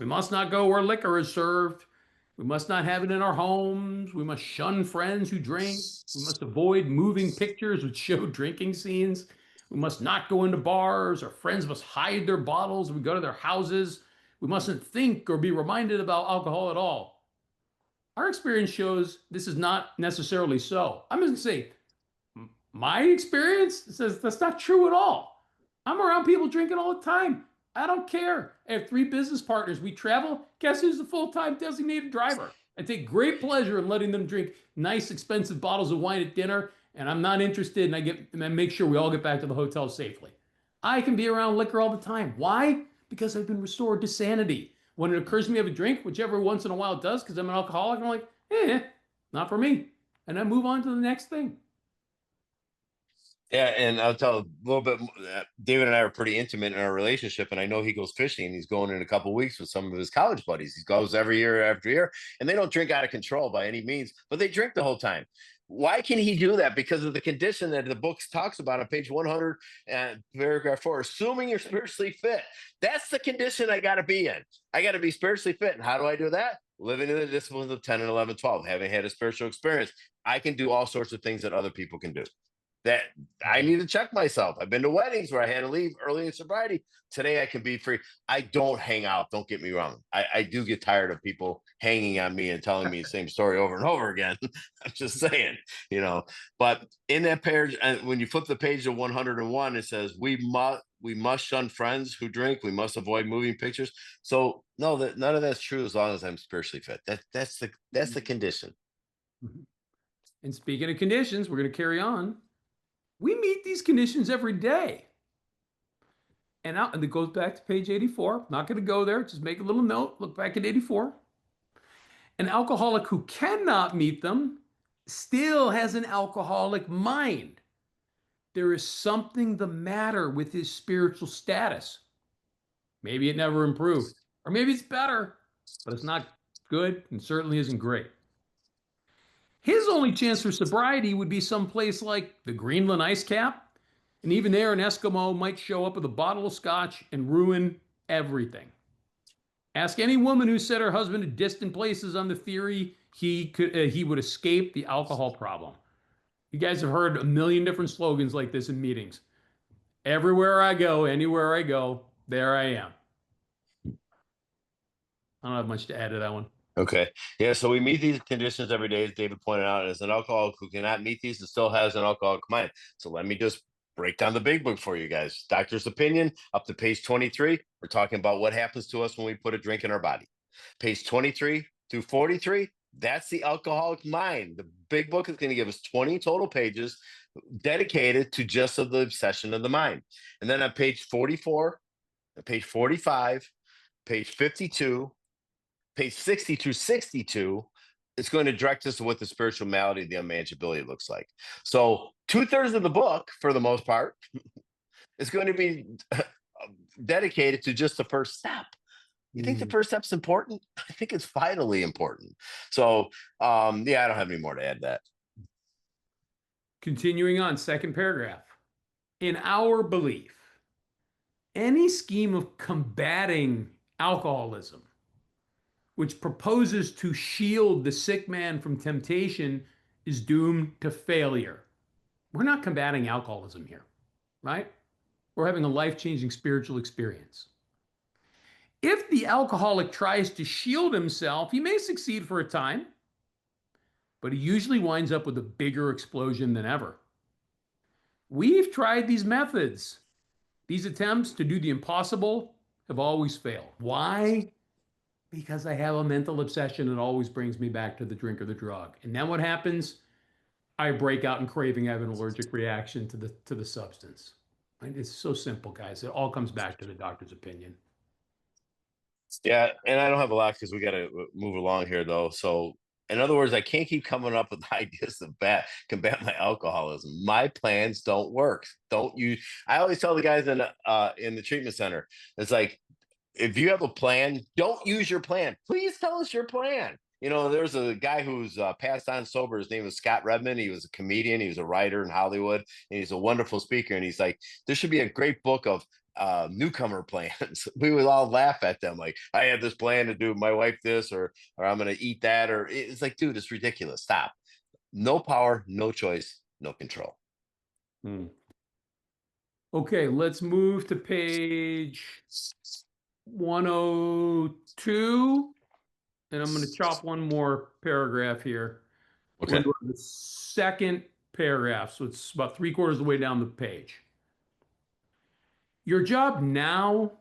we must not go where liquor is served. We must not have it in our homes. We must shun friends who drink. We must avoid moving pictures which show drinking scenes. We must not go into bars. Our friends must hide their bottles when we go to their houses. We mustn't think or be reminded about alcohol at all. Our experience shows this is not necessarily so. I'm going to say, my experience says that's not true at all. I'm around people drinking all the time. I don't care. I have 3 business partners. We travel. Guess who's the full-time designated driver? I take great pleasure in letting them drink nice, expensive bottles of wine at dinner, and I'm not interested, and I make sure we all get back to the hotel safely. I can be around liquor all the time. Why? Because I've been restored to sanity. When it occurs to me to have a drink, which every once in a while it does because I'm an alcoholic, I'm like, not for me. And I move on to the next thing.
Yeah, and I'll tell a little bit. David and I are pretty intimate in our relationship, and I know he goes fishing. He's going in a couple of weeks with some of his college buddies. He goes every year after year, and they don't drink out of control by any means, but they drink the whole time. Why can he do that? Because of the condition that the book talks about on page 100 and paragraph 4. Assuming you're spiritually fit, that's the condition I got to be in. I got to be spiritually fit, and how do I do that? Living in the disciplines of 10 and 11, 12, having had a spiritual experience. I can do all sorts of things that other people can do. That I need to check myself. I've been to weddings where I had to leave early in sobriety. Today I can be free. I don't hang out. Don't get me wrong. I do get tired of people hanging on me and telling me the same story over and over again. I'm just saying, but in that page, and when you flip the page to 101, it says we must shun friends who drink. We must avoid moving pictures. So no, none of that's true as long as I'm spiritually fit. That's the condition.
And speaking of conditions, we're going to carry on. We meet these conditions every day. And it goes back to page 84. Not going to go there. Just make a little note. Look back at 84. An alcoholic who cannot meet them still has an alcoholic mind. There is something the matter with his spiritual status. Maybe it never improved. Or maybe it's better, but it's not good and certainly isn't great. His only chance for sobriety would be someplace like the Greenland ice cap. And even there, an Eskimo might show up with a bottle of scotch and ruin everything. Ask any woman who sent her husband to distant places on the theory he would escape the alcohol problem. You guys have heard a million different slogans like this in meetings. Everywhere I go, anywhere I go, there I am. I don't have much to add to that one.
Okay. Yeah. So we meet these conditions every day, as David pointed out. As an alcoholic who cannot meet these and still has an alcoholic mind. So let me just break down the big book for you guys. Doctor's opinion up to page 23. We're talking about what happens to us when we put a drink in our body. Page 23 through 43. That's the alcoholic mind. The big book is going to give us 20 total pages dedicated to just the obsession of the mind. And then on page 44, page 45, page 52, page 60 through 62, it's going to direct us to what the spiritual malady, the unmanageability looks like. So 2/3 of the book, for the most part, is going to be dedicated to just the first step. You think the first step's important? I think it's vitally important. So, I don't have any more to add to that.
Continuing on, second paragraph. In our belief, any scheme of combating alcoholism, which proposes to shield the sick man from temptation, is doomed to failure. We're not combating alcoholism here, right? We're having a life-changing spiritual experience. If the alcoholic tries to shield himself, he may succeed for a time, but he usually winds up with a bigger explosion than ever. We've tried these methods. These attempts to do the impossible have always failed. Why? Because I have a mental obsession that always brings me back to the drink or the drug. And then what happens? I break out in craving. I have an allergic reaction to the substance. Right? It's so simple, guys. It all comes back to the doctor's opinion.
Yeah, and I don't have a lot because we got to move along here, though. So, in other words, I can't keep coming up with ideas to combat my alcoholism. My plans don't work. Don't you? I always tell the guys in the treatment center, it's like, if you have a plan, don't use your plan. Please tell us your plan. You know, there's a guy who's passed on sober. His name was Scott Redmond. He was a comedian. He was a writer in Hollywood, and he's a wonderful speaker. And he's like, there should be a great book of newcomer plans. We would all laugh at them. Like, I had this plan to do my wife this, or I'm going to eat that. Or it's like, dude, it's ridiculous. Stop. No power, no choice, no control.
Okay, let's move to page 102. And I'm going to chop one more paragraph here.
Okay.
We're going to go to the second paragraph. So it's about 3/4 of the way down the page. Your job now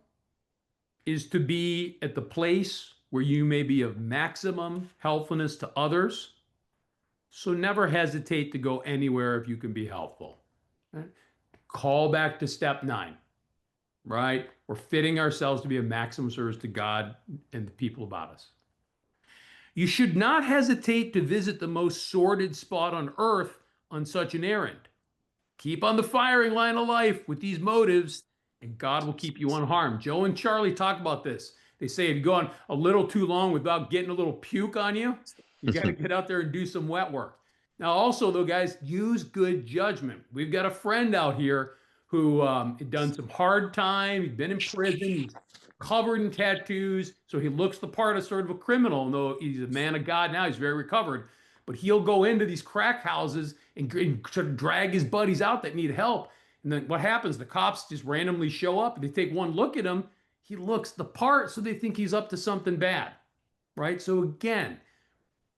is to be at the place where you may be of maximum helpfulness to others. So never hesitate to go anywhere if you can be helpful. Right? Call back to step 9, right? We're fitting ourselves to be of maximum service to God and the people about us. You should not hesitate to visit the most sordid spot on earth on such an errand. Keep on the firing line of life with these motives, and God will keep you unharmed. Joe and Charlie talk about this. They say if you go on a little too long without getting a little puke on you, you got to get out there and do some wet work. Now, also, though, guys, use good judgment. We've got a friend out here who had done some hard time. He's been in prison. He's covered in tattoos. So he looks the part of sort of a criminal, though he's a man of God now. He's very recovered. But he'll go into these crack houses and sort of drag his buddies out that need help. And then what happens? The cops just randomly show up and they take one look at him. He looks the part, so they think he's up to something bad, right? So again,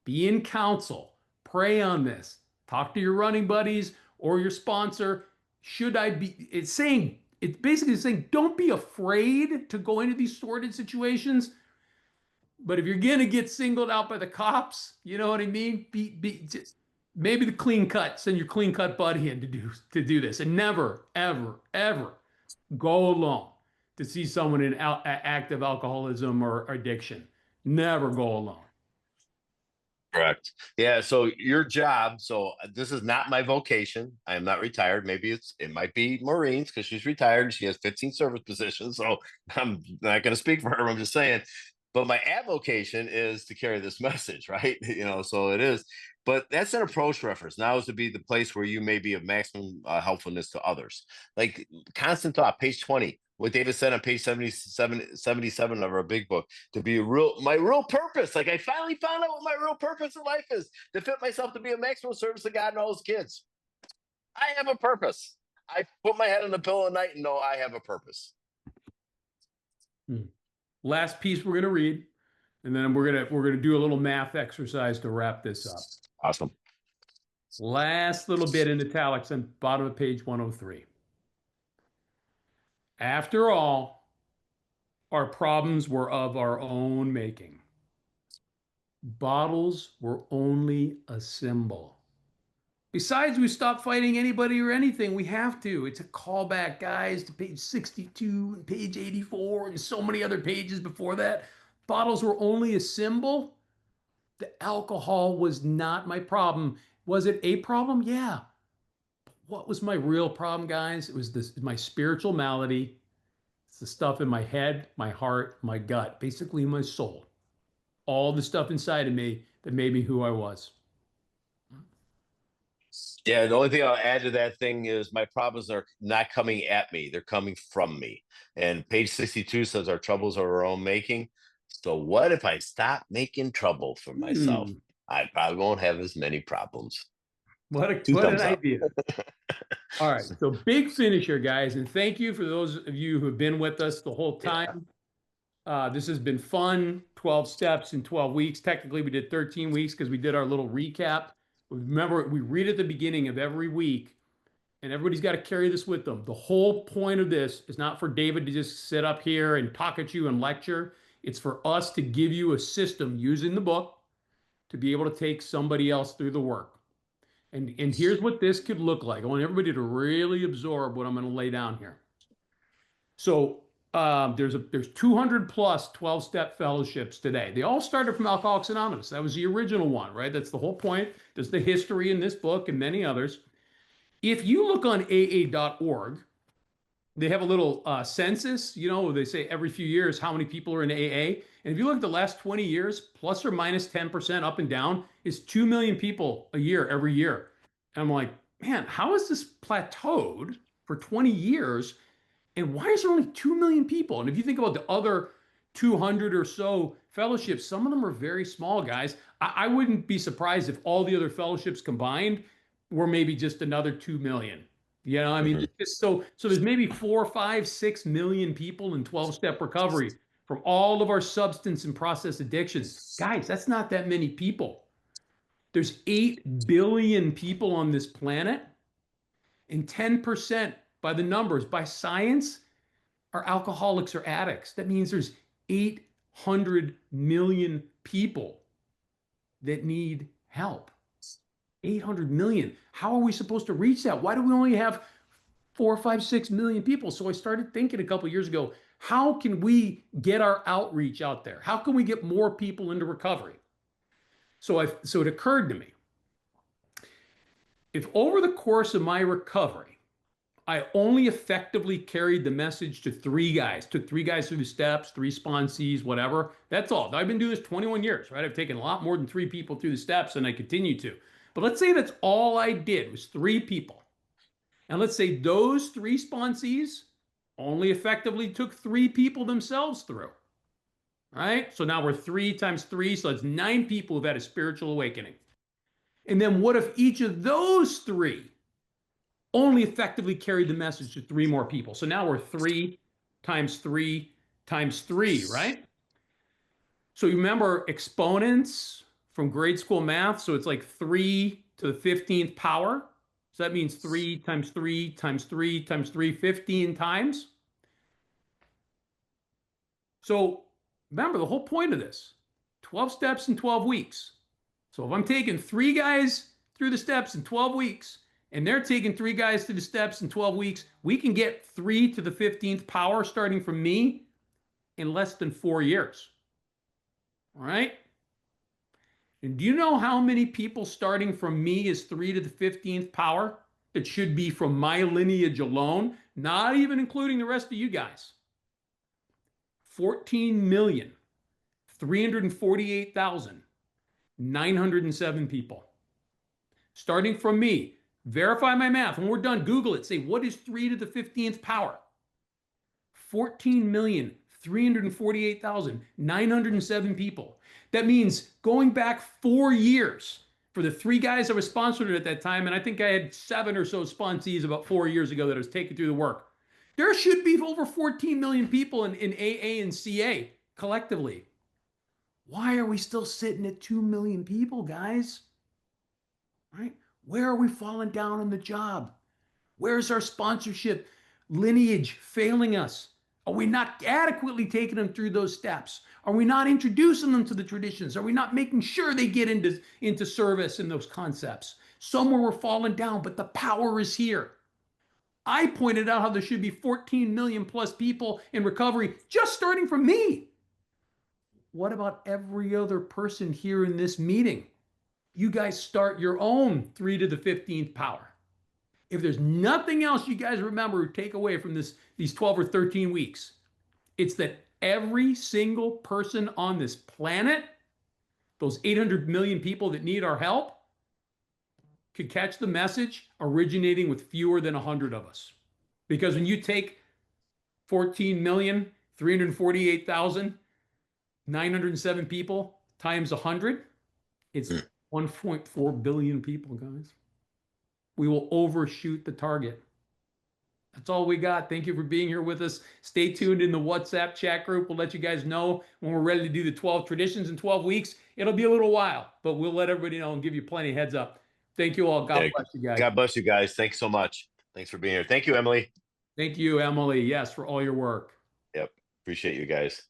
be in counsel. Pray on this. Talk to your running buddies or your sponsor. It's basically saying, don't be afraid to go into these sordid situations. But if you're going to get singled out by the cops, you know what I mean? Maybe the clean cut, send your clean cut buddy in to do this. And never, ever, ever go alone to see someone in active alcoholism or addiction. Never go alone.
Correct. Yeah. So your job. So this is not my vocation. I am not retired. Maybe it might be Maureen's because she's retired. She has 15 service positions. So I'm not going to speak for her. I'm just saying. But my avocation is to carry this message, right? You know, so it is. But that's an approach reference. Now is to be the place where you may be of maximum helpfulness to others. Like constant thought, page 20. What David said on page 77 of our big book, to be my real purpose. Like I finally found out what my real purpose in life is, to fit myself to be a maximum service to God and all his kids. I have a purpose. I put my head on the pillow at night and know I have a purpose.
Last piece we're going to read, and then we're going to do a little math exercise to wrap this up.
Awesome.
Last little bit in italics on bottom of page 103. After all, our problems were of our own making. Bottles were only a symbol. Besides, we stopped fighting anybody or anything. We have to. It's a callback, guys, to page 62 and page 84 and so many other pages before that. Bottles were only a symbol. The alcohol was not my problem. Was it a problem? Yeah. But what was my real problem, guys? It was my spiritual malady. It's the stuff in my head, my heart, my gut, basically my soul. All the stuff inside of me that made me who I was.
Yeah, the only thing I'll add to that thing is my problems are not coming at me, they're coming from me. And page 62 says our troubles are our own making. So what if I stop making trouble for myself?
Hmm.
I probably won't have as many problems. Two
What an
thumbs up.
idea. All right. So big finisher, guys. And thank you for those of you who have been with us the whole
Yeah.
time. This has been fun. 12 steps in 12 weeks. Technically, we did 13 weeks because we did our little recap. Remember, we read at the beginning of every week, and everybody's got to carry this with them. The whole point of this is not for David to just sit up here and talk at you and lecture. It's for us to give you a system using the book to be able to take somebody else through the work. And here's what this could look like. I want everybody to really absorb what I'm going to lay down here. So there's 200 plus 12-step fellowships today. They all started from Alcoholics Anonymous. That was the original one, right? That's the whole point. There's the history in this book and many others. If you look on AA.org, they have a little census, you know, they say every few years how many people are in AA. And if you look at the last 20 years, plus or minus 10% up and down, is 2 million people a year, every year. And I'm like, man, how is this plateaued for 20 years? And why is there only 2 million people? And if you think about the other 200 or so fellowships, some of them are very small, guys. I wouldn't be surprised if all the other fellowships combined were maybe just another 2 million. You know, I mean,
Mhm.
so there's maybe 4, 5, 6 million people in 12-step recovery from all of our substance and process addictions. Guys, that's not that many people. There's 8 billion people on this planet, and 10% by the numbers, by science, are alcoholics or addicts. That means there's 800 million people that need help. 800 million. How are we supposed to reach that? Why do we only have 4, 5, 6 million people? So I started thinking a couple years ago, how can we get our outreach out there? How can we get more people into recovery? So it occurred to me, if over the course of my recovery, I only effectively carried the message to 3 guys, took 3 guys through the steps, 3 sponsees, whatever. That's all. I've been doing this 21 years, right? I've taken a lot more than 3 people through the steps, and I continue to. But let's say that's all I did was 3 people. And let's say those 3 sponsees only effectively took 3 people themselves through. Right? So now we're 3 times 3, so that's 9 people who've had a spiritual awakening. And then what if each of those 3 only effectively carried the message to 3 more people? So now we're 3 times 3 times 3, right? So you remember exponents from grade school math? So it's like 3 to the 15th power. So that means 3 times 3 times 3 times 3, 15 times. So remember the whole point of this, 12 steps in 12 weeks. So if I'm taking 3 guys through the steps in 12 weeks, and they're taking 3 guys through the steps in 12 weeks, we can get 3 to the 15th power starting from me in less than 4 years. All right? And do you know how many people starting from me is 3 to the 15th power? That should be from my lineage alone, not even including the rest of you guys. 14,348,907 people. Starting from me, verify my math. When we're done, Google it. Say, what is 3 to the 15th power? 14,348,907 people. That means going back 4 years for the 3 guys that were sponsored at that time, and I think I had 7 or so sponsees about 4 years ago that I was taking through the work. There should be over 14 million people in AA and CA collectively. Why are we still sitting at 2 million people, guys? Right? Where are we falling down on the job? Where's our sponsorship lineage failing us? Are we not adequately taking them through those steps? Are we not introducing them to the traditions? Are we not making sure they get into service in those concepts? Somewhere we're falling down, but the power is here. I pointed out how there should be 14 million plus people in recovery just starting from me. What about every other person here in this meeting? You guys start your own 3 to the 15th power. If there's nothing else you guys remember or take away from these 12 or 13 weeks, it's that every single person on this planet, those 800 million people that need our help, could catch the message originating with fewer than 100 of us. Because when you take 14,348,907 people times 100, it's 1.4 billion people, guys. We will overshoot the target. That's all we got. Thank you for being here with us. Stay tuned in the WhatsApp chat group. We'll let you guys know when we're ready to do the 12 traditions in 12 weeks. It'll be a little while, but we'll let everybody know and give you plenty of heads up. Thank you all. God
Yeah.
bless you guys.
God bless you guys. Thanks so much. Thanks for being here. Thank you, Emily.
Thank you, Emily. Yes, for all your work.
Yep. Appreciate you guys.